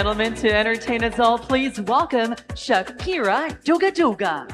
Gentlemen, to entertain us all, please welcome Shakira Joga Joga.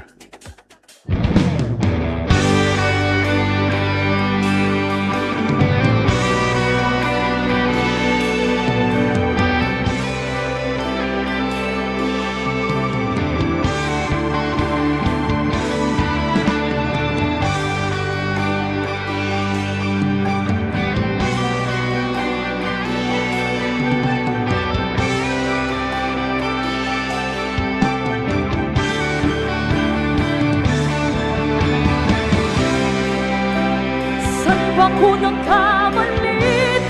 Ako nagkamali,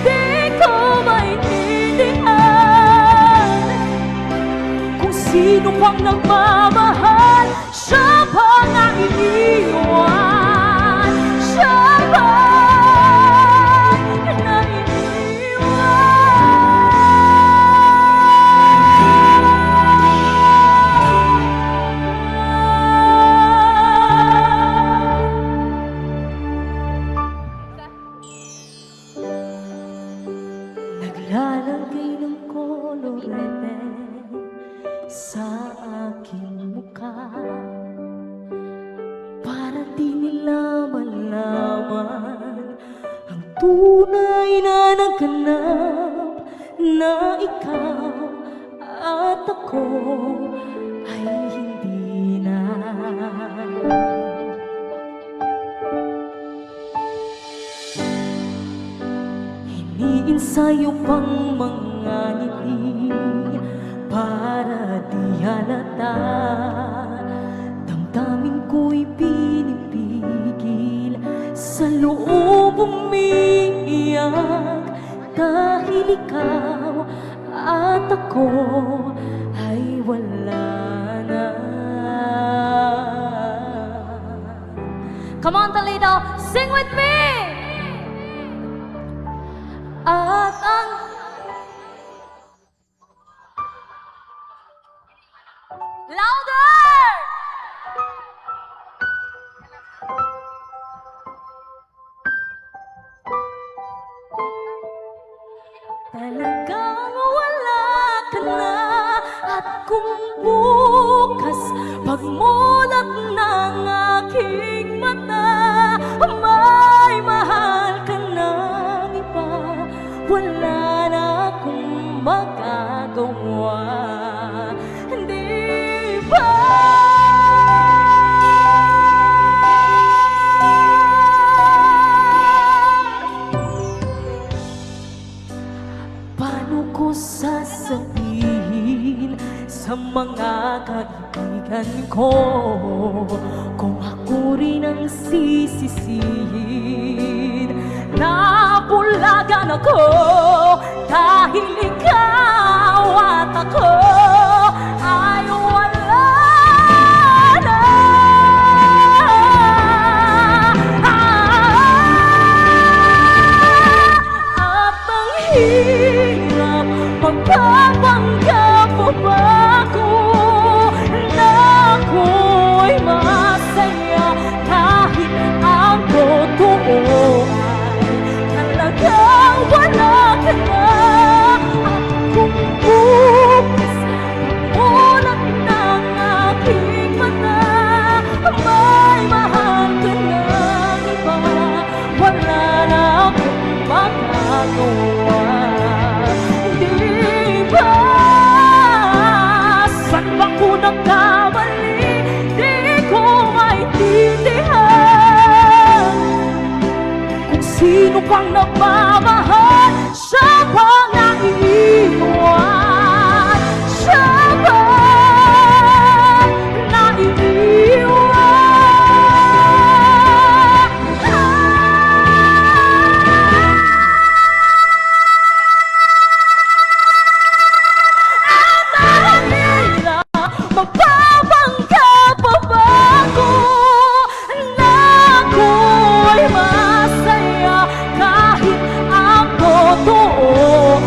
di ko maintindihan kung sino pang nagmamahal, siya pa na iniwan, siya pa na Naglalagay ng kolorete sa aking mukha para di nila malaman ang tunay na naghanap na ikaw at ako ay hindi na. Iniinsayo pang mga ngiti para di halata. Damdamin ko'y pinipigil sa loob umiiyak dahil ikaw at ako ay wala na. Come on, Toledo, sing with me! At ang louder! Talagang wala ka na at kung bukas pagmulat ng aking mata may mahal ka ng iba, wala na akong magagawa. Di ba? Paano ko sasabihin sa mga kaibigan ko kung ako rin ang sisisihin? Napulagan ako dahil ikaw at ako ay wala na. At ang hirap magpapanggap pa ba ako na ako'y masaya kahit ang totoo talagang wala ka na. At kung bukas ulat ng aking mata may mahal ka ng iba, wala na akong magagawa. Di ba? Saan ba ko nagkamali? Di ko maintindihan kung sino pang nagmamahal, siya pa na iniwan, siya pa na iniwan. At ang hirap magpapanggap pa ba ako na ako'y masaya kahit ang totoo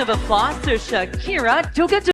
of applause to Shakira Duga